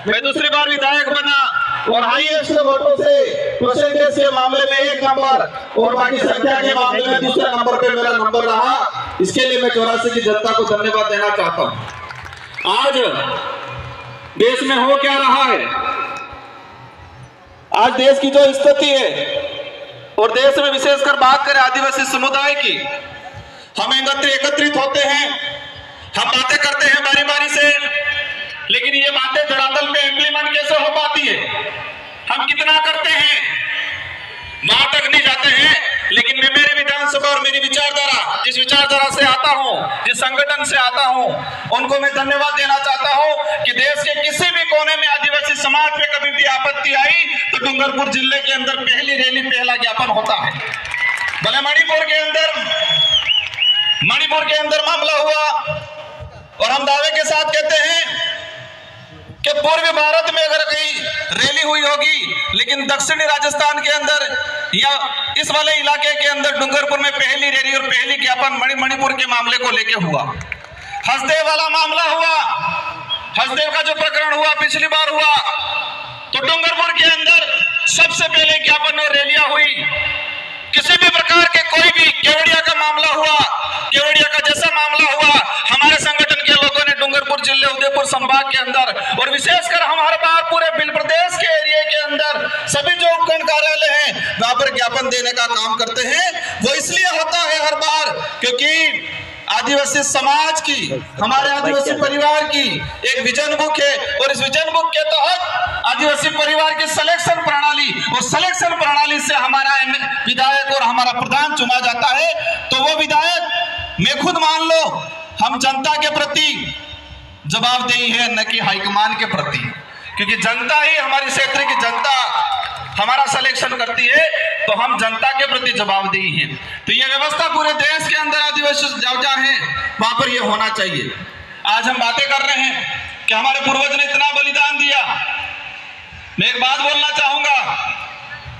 मैं दूसरी बार विधायक बना और हाईएस्ट वोटों से परसेंटेज के मामले में 1 नंबर और बाकी संख्या के मामले में दूसरे नंबर पे मेरा नंबर रहा। इसके लिए मैं 84 की जनता को धन्यवाद देना चाहता हूं। आज देश में हो क्या रहा है, आज देश की जो स्थिति है और देश में विशेषकर बात करें आदिवासी समुदाय की, हम एकत्रित होते हैं, हम बातें करते हैं बारी बारी से, लेकिन ये बातें धरातल पे इम्प्लीमेंट कैसे हो पाती है, हम कितना करते हैं, वहां तक नहीं जाते हैं। लेकिन मैं मेरी विधानसभा और मेरी विचारधारा, जिस विचारधारा से आता हूं, जिस संगठन से आता हूं, उनको मैं धन्यवाद देना चाहता हूं कि देश के किसी भी कोने में आदिवासी समाज पे कभी भी आपत्ति आई तो डूंगरपुर जिले के अंदर पहली रैली, पहला ज्ञापन होता है। भले मणिपुर के अंदर मामला हुआ और हम दावे के साथ कहते हैं कि पूर्वी भारत में अगर कहीं रैली हुई होगी, लेकिन दक्षिणी राजस्थान के अंदर या इस वाले इलाके के अंदर डूंगरपुर में पहली रैली और पहली ज्ञापन मणिपुर के मामले को लेकर हुआ। हसदेव वाला मामला हुआ, हसदेव का जो प्रकरण हुआ पिछली बार हुआ, तो डूंगरपुर के अंदर सबसे पहले ज्ञापन और रैलियां हुई। किसी भी प्रकार के कोई भी केवड़िया का मामला हुआ, केवड़िया का जैसा मामला हुआ, हमारे संगठन के लोगों ने डूंगरपुर जिले उदयपुर संभाग के अंदर और विशेषकर हम हर बार पूरे बिल प्रदेश के एरिया के अंदर सभी जो उपखंड कार्यालय हैं वहां पर ज्ञापन देने का काम करते हैं। वो इसलिए होता है हर बार क्योंकि आदिवासी समाज की, हमारे आदिवासी परिवार की एक विजन बुक है और इस विजन बुक के तहत आदिवासी परिवार की सिलेक्शन प्रणाली और सिलेक्शन प्रणाली से हमारा विधायक और हमारा प्रधान चुना जाता है। तो वो विधायक मैं खुद मान लो हम जनता के प्रति जवाबदेही है, न कि हाईकमान के प्रति, क्योंकि जनता ही, हमारी क्षेत्र की जनता हमारा सिलेक्शन करती है, तो हम जनता के प्रति जवाबदेही हैं। तो ये व्यवस्था पूरे देश के अंदर आदिवासी जहाँ है वहां पर ये होना चाहिए। आज हम बातें कर रहे हैं कि हमारे पूर्वज ने इतना बलिदान दिया। मैं एक बात बोलना चाहूंगा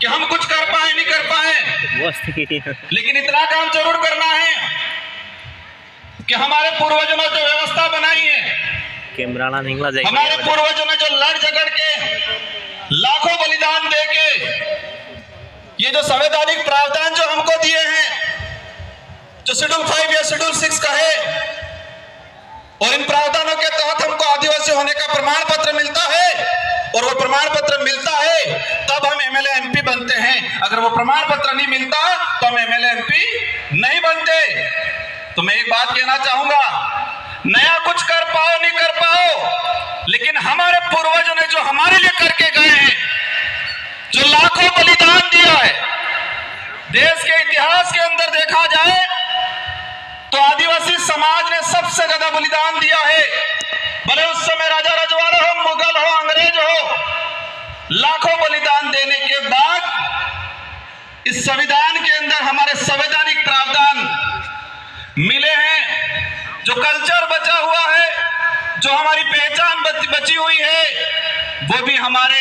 कि हम कुछ कर पाए नहीं कर पाए, लेकिन इतना काम जरूर करना है कि हमारे पूर्वजों ने जो व्यवस्था बनाई है, हमारे पूर्वजों ने जो लड़ झगड़ के लाखों बलिदान देके ये जो संवैधानिक प्रावधान जो हमको दिए हैं, जो शेड्यूल 5 या शेड्यूल 6 का है, और इन प्रावधानों के तहत हमको आदिवासी होने का प्रमाण पत्र मिलता है और वो प्रमाण पत्र मिलता है तब हम एमएलए एमपी बनते हैं। अगर वो प्रमाण पत्र नहीं मिलता तो हम एमएलए एमपी नहीं बनते। तो मैं एक बात कहना चाहूंगा, नया कुछ कर पाओ नहीं कर पाओ, लेकिन हमारे पूर्वजों ने जो हमारे लिए करके गए हैं, जो लाखों बलिदान दिया है, देश के इतिहास के अंदर देखा जाए तो आदिवासी समाज ने सबसे ज्यादा बलिदान दिया है। भले उस समय राजा रजवाड़े हो, मुगल हो, अंग्रेज हो, लाखों बलिदान देने के बाद इस संविधान के अंदर हमारे संवैधानिक प्रावधान मिले हैं। जो कल्चर बचा हुआ है, जो हमारी पहचान बची हुई है, वो भी हमारे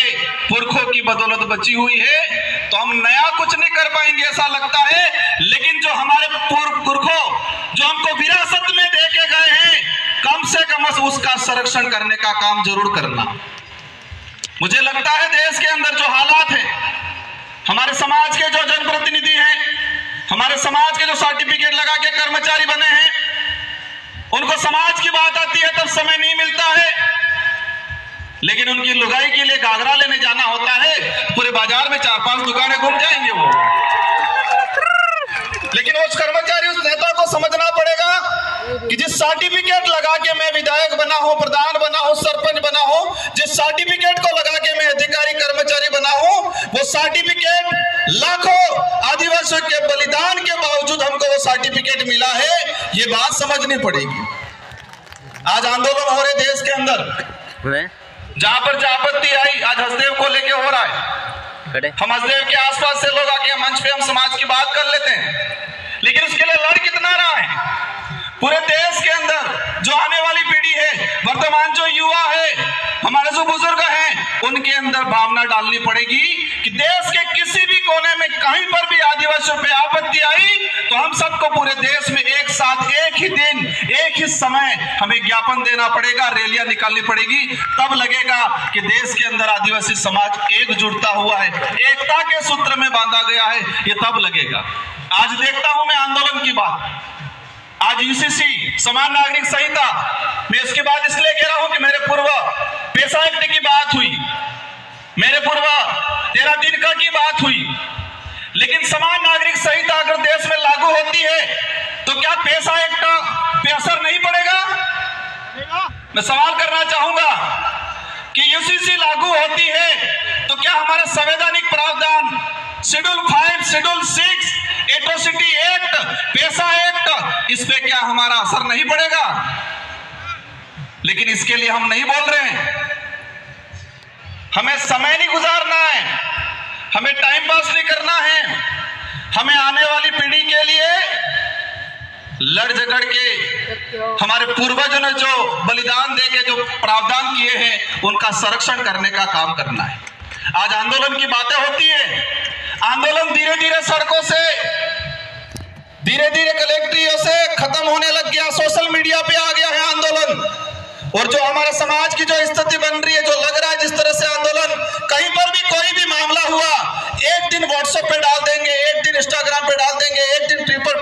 पुरखों की बदौलत बची हुई है। तो हम नया कुछ नहीं कर पाएंगे ऐसा लगता है, लेकिन जो हमारे पुरखों जो हमको विरासत में देके गए हैं, कम से कम उसका संरक्षण करने का काम जरूर करना। मुझे लगता है देश के अंदर जो हालात है, हमारे समाज के जो जनप्रतिनिधि हैं, हमारे समाज के जो सर्टिफिकेट लगा के कर्मचारी बने हैं, उनको समाज की बात आती है तब समय नहीं मिलता है, लेकिन उनकी लुगाई के लिए घाघरा लेने जाना होता है, पूरे बाजार में 4-5 दुकानें घूम जाएंगे वो। लेकिन उस कर्मचारी, उस नेता को समझना पड़ेगा कि जिस सर्टिफिकेट लगा के मैं विधायक बना हूं, प्रधान बना हूं, सरपंच बना हूं, जिस सर्टिफिकेट को लगा के मैं अधिकारी कर्मचारी बना हूं, वो सर्टिफिकेट लाखों आदिवासियों के बलिदान के बावजूद हमको वो सर्टिफिकेट मिला है। ये बात समझनी पड़ेगी। आज आंदोलन हो रहे देश के अंदर, जहां पर आपत्ति आई, आज हसदेव को लेके हो रहा है। हम हसदेव के आसपास से लोग आके मंच पे हम समाज की बात कर लेते हैं, लेकिन उसके लिए लड़ कितना रहा है पूरे देश के अंदर। जो आने वाली पीढ़ी है, वर्तमान जो युवा है, हमारे जो बुजुर्ग हैं, उनके अंदर भावना डालनी पड़ेगी कि देश के किसी भी कोने में कहीं पर भी आदिवासियों पे आपत्ति आई तो हम सबको पूरे देश में एक साथ एक ही दिन एक ही समय हमें ज्ञापन देना पड़ेगा, रैलियां निकालनी पड़ेगी। तब लगेगा कि देश के अंदर आदिवासी समाज एकजुटता हुआ है, एकता के सूत्र में बांधा गया है, ये तब लगेगा। आज देखता हूं मैं आंदोलन की बात, आज यूसीसी समान नागरिक संहिता, मैं इसके बाद इसलिए कह रहा हूं कि मेरे पूर्व पेशा एक्ट की बात हुई, मेरे पूर्व 13 दिनका की बात हुई, लेकिन समान नागरिक संहिता अगर देश में लागू होती है तो क्या पेशा एक्ट पे असर नहीं पड़ेगा? मैं सवाल करना चाहूंगा कि यूसीसी लागू होती है तो क्या हमारा संवैधानिक प्रावधान शेड्यूल 5, शेड्यूल 6, एट्रोसिटी एक्ट, पेशा एक्ट, इस पे क्या हमारा असर नहीं पड़ेगा? लेकिन इसके लिए हम नहीं बोल रहे हैं। हमें समय नहीं गुजारना है, हमें टाइम पास नहीं करना है, हमें आने वाली पीढ़ी के लिए लड़ झगड़ के हमारे पूर्वजों ने जो बलिदान देके जो प्रावधान किए हैं उनका संरक्षण करने का काम करना है। आज आंदोलन की बातें होती है, आंदोलन धीरे धीरे सड़कों से, धीरे धीरे कलेक्ट्रियों से खत्म होने लग गया, सोशल मीडिया पे आ गया है आंदोलन। और जो हमारे समाज की जो स्थिति बन रही है, जो लग रहा है जिस तरह से आंदोलन, कहीं पर भी कोई भी मामला हुआ, एक दिन व्हाट्सएप पे डाल देंगे, एक दिन इंस्टाग्राम पे डाल देंगे, एक दिन ट्विटर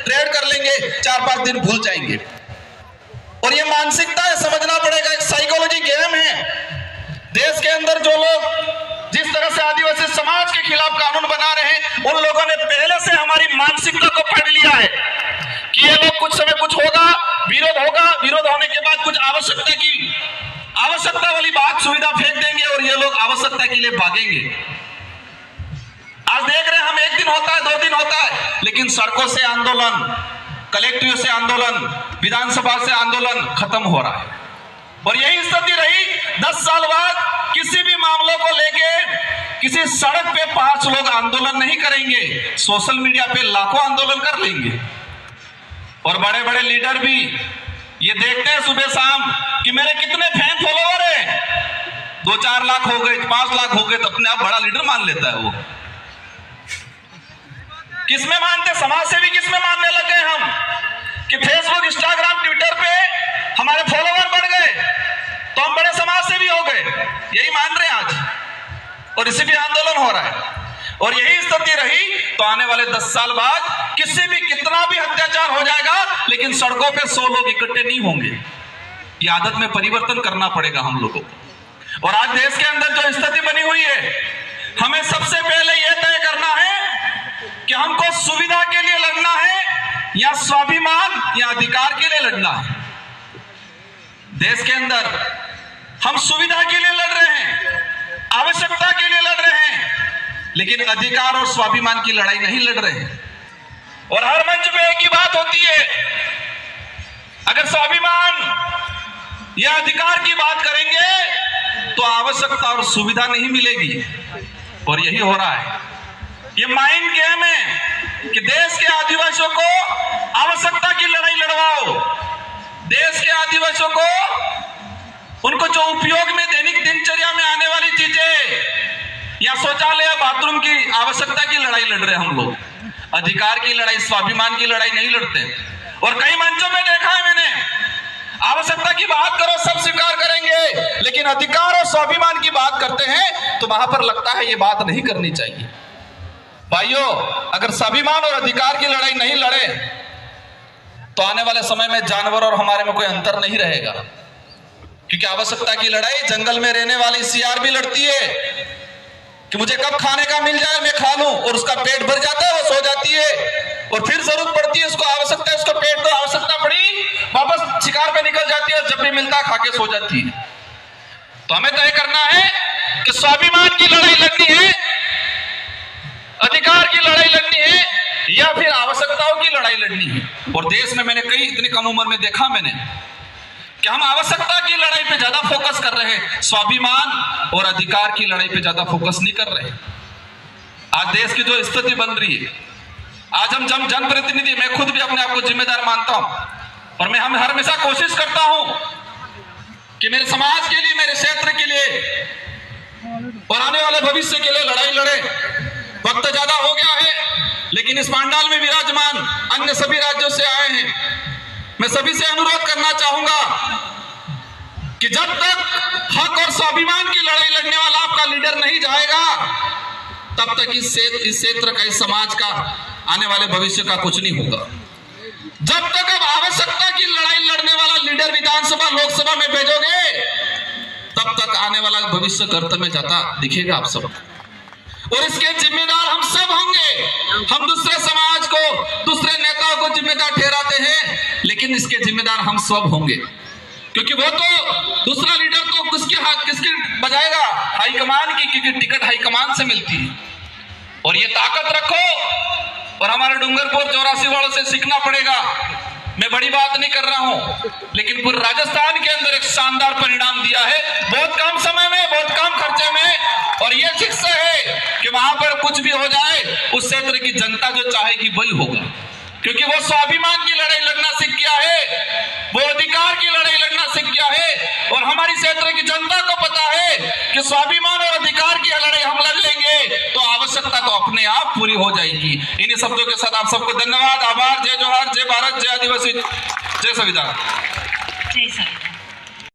ट्रेड कर लेंगे, 4-5 दिन भूल जाएंगे। और ये मानसिकता है, समझना पड़ेगा, एक साइकोलॉजी गेम है। देश के अंदर जो लोग जिस तरह से आदिवासी समाज के खिलाफ कानून बना रहे हैं, उन लोगों ने पहले से हमारी मानसिकता को पढ़ लिया है कि ये लोग कुछ समय कुछ होगा, विरोध होगा, विरोध होने के बाद कुछ आवश्यकता वाली बात सुविधा फेंक देंगे और ये लोग आवश्यकता के लिए भागेंगे। आज देख रहे हैं हम, एक दिन होता है, 2 दिन होता है, लेकिन सड़कों से आंदोलन, कलेक्टिव से आंदोलन, विधानसभा से आंदोलन खत्म हो रहा है। और यही स्थिति रही 10 साल बाद, किसी भी मामलों को लेके किसी सड़क पे 5 लोग आंदोलन नहीं करेंगे, सोशल मीडिया पे लाखों आंदोलन कर लेंगे। और बड़े बड़े लीडर भी ये देखते हैं सुबह शाम कि मेरे कितने फैन फॉलोवर है, 2-4 लाख हो गए, 5 लाख हो गए, तो अपने आप बड़ा लीडर मान लेता है वो। किसमें मानते? समाज सेवी किसमें मानने लग गए हम कि फेसबुक, इंस्टाग्राम, ट्विटर पे हमारे फॉलोवर बढ़ गए तो हम बड़े समाज सेवी हो गए, यही मान रहे हैं आज। और इसी भी आंदोलन हो रहा है। और यही स्थिति रही तो आने वाले 10 साल बाद किसी भी कितना भी अत्याचार हो जाएगा, लेकिन सड़कों पे 100 लोग इकट्ठे नहीं होंगे। ये आदत में परिवर्तन करना पड़ेगा हम लोगों को। और आज देश के अंदर जो स्थिति बनी हुई है, हमें सबसे पहले यह तय करना है कि हमको सुविधा के लिए लड़ना है या स्वाभिमान या अधिकार के लिए लड़ना है। देश के अंदर हम सुविधा के लिए लड़ रहे हैं, आवश्यकता के लिए लड़ रहे हैं, लेकिन अधिकार और स्वाभिमान की लड़ाई नहीं लड़ रहे हैं। और हर मंच में एक ही बात होती है, अगर स्वाभिमान या अधिकार की बात करेंगे तो आवश्यकता और सुविधा नहीं मिलेगी। और यही हो रहा है, ये माइंड गेम है कि देश के आदिवासियों को आवश्यकता की लड़ाई लड़वाओ, देश के आदिवासियों को उनको जो उपयोग में दैनिक दिनचर्या में आने वाली चीजें या शौचालय, बाथरूम की आवश्यकता की लड़ाई लड़ रहे हैं हम लोग, अधिकार की लड़ाई, स्वाभिमान की लड़ाई नहीं लड़ते। और कई मंचों में देखा है मैंने, आवश्यकता की बात करो सब स्वीकार करेंगे, लेकिन अधिकार और स्वाभिमान की बात करते हैं तो वहां पर लगता है ये बात नहीं करनी चाहिए। भाइयों, अगर स्वाभिमान और अधिकार की लड़ाई नहीं लड़े तो आने वाले समय में जानवर और हमारे में कोई अंतर नहीं रहेगा। क्योंकि आवश्यकता की लड़ाई जंगल में रहने वाली सियार भी लड़ती है कि मुझे कब खाने का मिल जाए मैं खा लूं, और उसका पेट भर जाता है, वो सो जाती है, और फिर जरूरत पड़ती है, उसको आवश्यकता है, उसको पेट को आवश्यकता पड़ी, वापस शिकार पे निकल जाती है, जब भी मिलता है खा के सो जाती है। तो हमें तय करना है कि स्वाभिमान की लड़ाई लड़नी है, अधिकार की लड़ाई लड़नी है, या फिर आवश्यकताओं की लड़ाई लड़नी है। और देश में मैंने कई इतनी कम उम्र में देखा मैंने कि हम आवश्यकता की लड़ाई पे ज्यादा फोकस कर रहे हैं, स्वाभिमान और अधिकार की लड़ाई पे ज्यादा फोकस नहीं कर रहे। आज देश की जो स्थिति बन रही है, आज हम जनप्रतिनिधि, मैं खुद भी अपने आप को जिम्मेदार मानता हूं, और मैं हमेशा कोशिश करता हूं कि मेरे समाज के लिए, मेरे क्षेत्र के लिए और आने वाले भविष्य के लिए लड़ाई लड़े। वक्त ज्यादा हो गया है, लेकिन इस पांडाल में विराजमान अन्य सभी राज्यों से आए हैं। मैं सभी से अनुरोध करना चाहूंगा कि जब तक हक और स्वाभिमान की लड़ाई लड़ने वाला आपका लीडर नहीं जाएगा, तब तक इस क्षेत्र का, इस समाज का आने वाले भविष्य का कुछ नहीं होगा। जब तक अब आवश्यकता की लड़ाई लड़ने वाला लीडर विधानसभा लोकसभा में भेजोगे, तब तक आने वाला भविष्य गर्त में जाता दिखेगा आप सब, और इसके जिम्मेदार हम सब होंगे। हम दूसरे समाज को, दूसरे नेताओं को जिम्मेदार ठहराते हैं, लेकिन इसके जिम्मेदार हम सब होंगे, क्योंकि वो तो दूसरा लीडर तो किसके बजाएगा? हाईकमान की, क्योंकि टिकट हाईकमान से मिलती है। और ये ताकत रखो, और हमारे डूंगरपुर 84 वालों से सीखना पड़ेगा। मैं बड़ी बात नहीं कर रहा हूं, लेकिन पूरे राजस्थान के अंदर एक शानदार परिणाम दिया है, बहुत कम समय में, बहुत कम खर्चे में। और ये शिक्षा है कि वहां पर कुछ भी हो जाए, उस क्षेत्र की जनता जो चाहेगी वही होगा, क्योंकि वो स्वाभिमान की लड़ाई लड़ना सीख गया है, वो अधिकार की लड़ाई लड़ना सीख गया है। और हमारी क्षेत्र की जनता को पता है कि स्वाभिमान और अधिकार की लड़ाई हम लड़ लेंगे तो आवश्यकता तो अपने आप पूरी हो जाएगी। इन्हीं शब्दों के साथ आप सबको धन्यवाद, आभार। जय जोहार, जय भारत, जय आदिवासी, जय संविधान। जय संविधान।